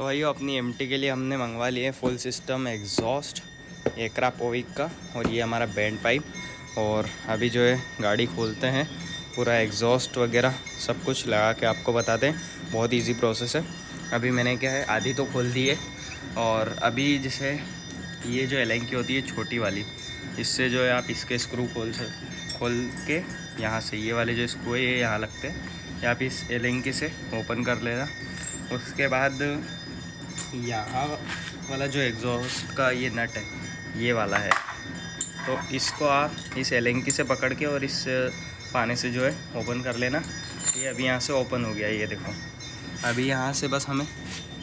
तो भाई अपनी एमटी के लिए हमने मंगवा लिए फुल सिस्टम एग्जॉस्ट एकरा पोविक का, और ये हमारा बैंड पाइप। और अभी जो है गाड़ी खोलते हैं, पूरा एग्जॉस्ट वगैरह सब कुछ लगा के आपको बताते हैं। बहुत इजी प्रोसेस है। अभी मैंने क्या है आधी तो खोल दी है, और अभी जैसे ये जो एलेंकी होती है छोटी वाली, इससे जो है आप इसके स्क्रू खोल के यहाँ से ये वाले जो स्क्रू है ये यहाँ लगते हैं, या आप इस एलेंकी से ओपन कर लेना। उसके बाद यहाँ वाला जो एग्जॉस्ट का ये नट है ये वाला है, तो इसको आप इस एलेंकी से पकड़ के और इस पाने से जो है ओपन कर लेना। ये अभी यहाँ से ओपन हो गया, ये देखो। अभी यहाँ से बस हमें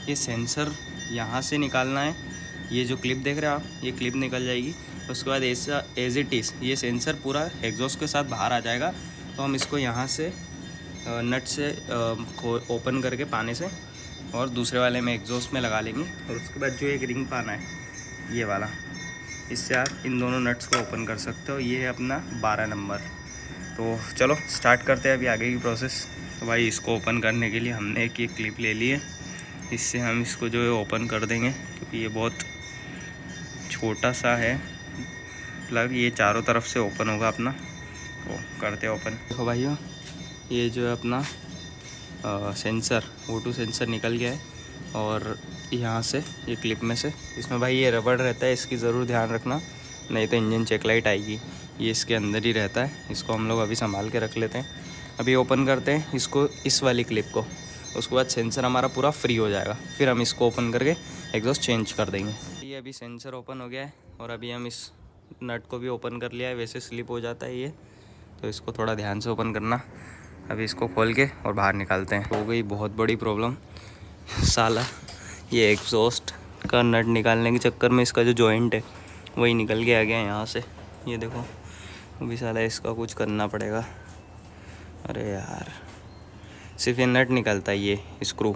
ये सेंसर यहाँ से निकालना है। ये जो क्लिप देख रहे हो आप, ये क्लिप निकल जाएगी। उसके बाद ऐसा एज इट इज़ ये सेंसर पूरा एग्जॉस्ट के साथ बाहर आ जाएगा। तो हम इसको यहाँ से नट से ओपन करके पाने से और दूसरे वाले में एग्जॉस्ट में लगा लेंगे। और उसके बाद जो एक रिंग पाना है ये वाला, इससे आप इन दोनों नट्स को ओपन कर सकते हो। ये है अपना 12 नंबर। तो चलो स्टार्ट करते हैं अभी आगे की प्रोसेस। तो भाई इसको ओपन करने के लिए हमने एक ये क्लिप ले ली है, इससे हम इसको जो है ओपन कर देंगे, क्योंकि ये बहुत छोटा सा है प्लग। ये चारों तरफ से ओपन होगा अपना, तो करते ओपन। देखो भाइयों, ये जो है अपना सेंसर O2 सेंसर निकल गया है, और यहाँ से ये क्लिप में से इसमें भाई ये रबड़ रहता है, इसकी ज़रूर ध्यान रखना, नहीं तो इंजन चेक लाइट आएगी। ये इसके अंदर ही रहता है, इसको हम लोग अभी संभाल के रख लेते हैं। अभी ओपन करते हैं इसको, इस वाली क्लिप को। उसके बाद सेंसर हमारा पूरा फ्री हो जाएगा, फिर हम इसको ओपन करके एग्जॉस्ट चेंज कर देंगे। ये अभी सेंसर ओपन हो गया है, और अभी हम इस नट को भी ओपन कर लिया है। वैसे स्लिप हो जाता है ये, तो इसको थोड़ा ध्यान से ओपन करना। अभी इसको खोल के और बाहर निकालते हैं। हो गई बहुत बड़ी प्रॉब्लम साला, ये एग्जॉस्ट का नट निकालने के चक्कर में इसका जो जॉइंट है वही निकल के आ गया यहाँ से। ये देखो, अभी साला इसका कुछ करना पड़ेगा। अरे यार, सिर्फ ये नट निकलता है, ये स्क्रू,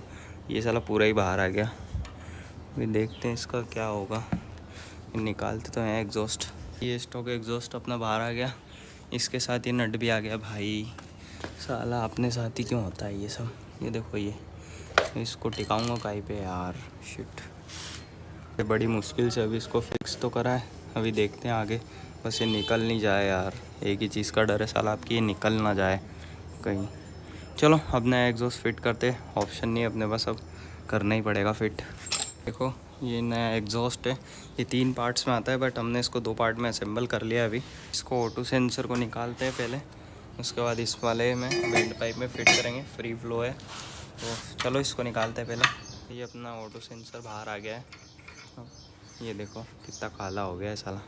ये साला पूरा ही बाहर आ गया। अभी देखते हैं इसका क्या होगा। निकालते तो हैं एग्जॉस्ट। ये स्टॉक एग्जॉस्ट अपना बाहर आ गया, इसके साथ ये नट भी आ गया। भाई साला अपने साथ ही क्यों होता है ये सब। ये देखो, ये इसको टिकाऊंगा काई पे यार, शिट। ये बड़ी मुश्किल से अभी इसको फिक्स तो करा है, अभी देखते हैं आगे। बस ये निकल नहीं जाए यार, एक ही चीज़ का डर है साला आपकी, ये निकल ना जाए कहीं। चलो अब नया एग्जॉस्ट फिट करते, ऑप्शन नहीं है अपने पास, अब करना ही पड़ेगा फिट। देखो ये नया एग्जॉस्ट है, ये 3 पार्ट्स में आता है, बट हमने इसको 2 पार्ट में असेंबल कर लिया। अभी इसको O2 सेंसर को निकालते हैं पहले, उसके बाद इस वाले में बेल्ट पाइप में फिट करेंगे। फ्री फ्लो है, तो चलो इसको निकालते हैं पहले। ये अपना O2 सेंसर बाहर आ गया है। अब ये देखो कितना काला हो गया है साला।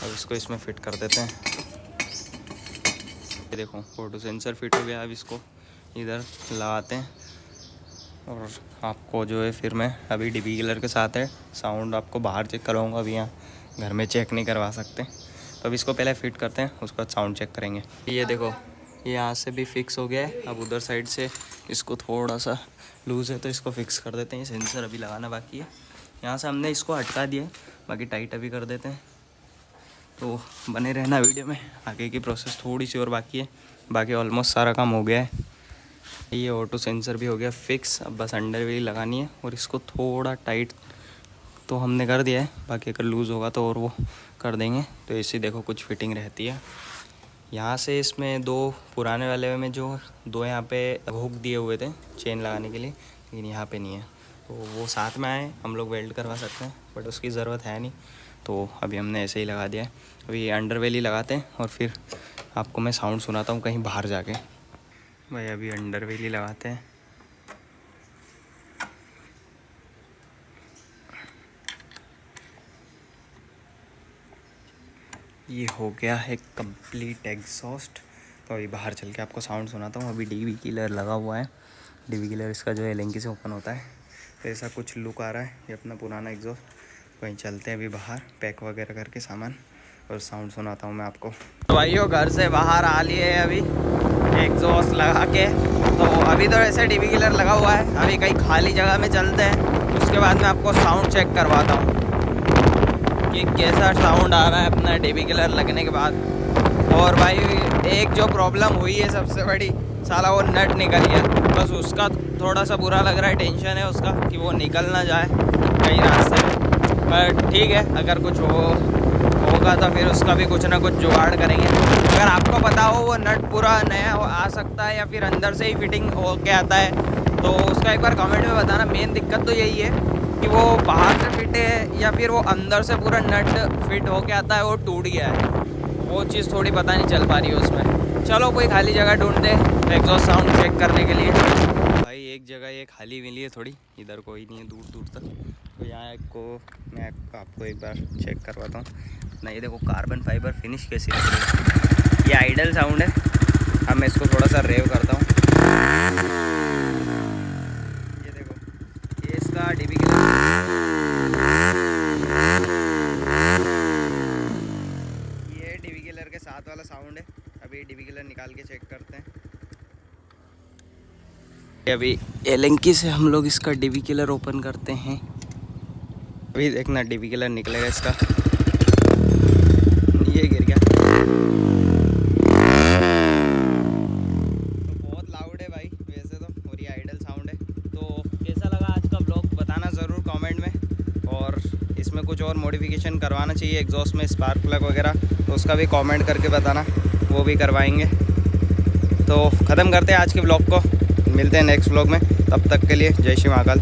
अब इसको इसमें फिट कर देते हैं। ये देखो O2 सेंसर फिट हो गया। अब इसको इधर लगाते हैं, और आपको जो है फिर मैं अभी DB किलर के साथ है, साउंड आपको बाहर चेक करवाऊँगा, अभी यहाँ घर में चेक नहीं करवा सकते। तो अब इसको पहले फिट करते हैं, उसके बाद साउंड चेक करेंगे। ये देखो, ये यहाँ से भी फिक्स हो गया है। अब उधर साइड से इसको थोड़ा सा लूज़ है, तो इसको फिक्स कर देते हैं। सेंसर अभी लगाना बाकी है। यहाँ से हमने इसको हटा दिया, बाकी टाइट अभी कर देते हैं। तो बने रहना वीडियो में, आगे की प्रोसेस थोड़ी सी और बाकी है, बाकी ऑलमोस्ट सारा काम हो गया है। ये O2 सेंसर भी हो गया फिक्स, अब बस अंडर व्हील लगानी है, और इसको थोड़ा टाइट तो हमने कर दिया है, बाकी अगर लूज़ होगा तो और वो कर देंगे। तो ऐसी देखो कुछ फिटिंग रहती है। यहाँ से इसमें 2 पुराने वाले में जो 2 यहाँ पे हुक दिए हुए थे चेन लगाने के लिए, लेकिन यहाँ पे नहीं है, तो वो साथ में आए, हम लोग वेल्ड करवा सकते हैं, बट उसकी ज़रूरत है नहीं, तो अभी हमने ऐसे ही लगा दिया है। अभी अंडर व्हील ही लगाते हैं, और फिर आपको मैं साउंड सुनाता हूँ कहीं बाहर जाके। भाई अभी अंडर व्हील ही लगाते हैं। ये हो गया है कंप्लीट एग्जॉस्ट। तो अभी बाहर चल के आपको साउंड सुनाता हूँ। अभी DB किलर लगा हुआ है, DB किलर इसका जो है एलेंकी से ओपन होता है, तो ऐसा कुछ लुक आ रहा है। ये अपना पुराना एग्जॉस्ट। कहीं चलते हैं अभी बाहर, पैक वगैरह करके सामान, और साउंड सुनाता हूँ मैं आपको। तो भाइयों घर से बाहर आ लिए अभी एग्जॉस्ट लगा के। तो अभी तो ऐसे DB किलर लगा हुआ है, अभी कहीं खाली जगह में चलते हैं, उसके बाद मैं आपको साउंड चेक करवाता हूँ कि कैसा साउंड आ रहा है अपना DB किलर लगने के बाद। और भाई एक जो प्रॉब्लम हुई है सबसे बड़ी, साला वो नट निकल गया। बस उसका थोड़ा सा बुरा लग रहा है, टेंशन है उसका कि वो निकल ना जाए कहीं रास्ते में। पर ठीक है, अगर कुछ होगा तो फिर उसका भी कुछ ना कुछ जुगाड़ करेंगे। अगर आपको पता हो वो नट पूरा नया आ सकता है या फिर अंदर से ही फिटिंग हो के आता है तो उसका एक बार कमेंट में बताना। मेन दिक्कत तो यही है कि वो बाहर से फिट है या फिर वो अंदर से पूरा नट फिट हो के आता है वो टूट गया है, वो चीज़ थोड़ी पता नहीं चल पा रही है उसमें। चलो कोई खाली जगह ढूंढते एग्जॉस्ट साउंड चेक करने के लिए। भाई एक जगह ये खाली मिली है थोड़ी, इधर कोई नहीं है दूर दूर तक, तो यहाँ को मैं आपको एक बार चेक करवाता हूँ ना। ये देखो कार्बन फाइबर फिनिश कैसी लग रही है, ये आइडल साउंड है। अब मैं इसको थोड़ा सा रेव करता हूँ, ये देखो ये इसका डीबी किलर, ये डीबी किलर के साथ वाला साउंड है। अभी डीबी किलर निकाल के चेक करते हैं। अभी एलेंकी से हम लोग इसका डीबी किलर ओपन करते हैं। अभी देखना डीबी किलर निकलेगा इसका, ये गिर गया। तो बहुत लाउड है भाई वैसे तो, और ये आइडल साउंड है। तो कैसा लगा आज का ब्लॉग बताना ज़रूर कमेंट में, और इसमें कुछ और मॉडिफिकेशन करवाना चाहिए एग्जॉस्ट में, स्पार्क प्लग वगैरह, तो उसका भी कमेंट करके बताना, वो भी करवाएंगे। तो ख़त्म करते हैं आज के ब्लॉग को, मिलते हैं नेक्स्ट ब्लॉग में, तब तक के लिए जय श्री महाकाल।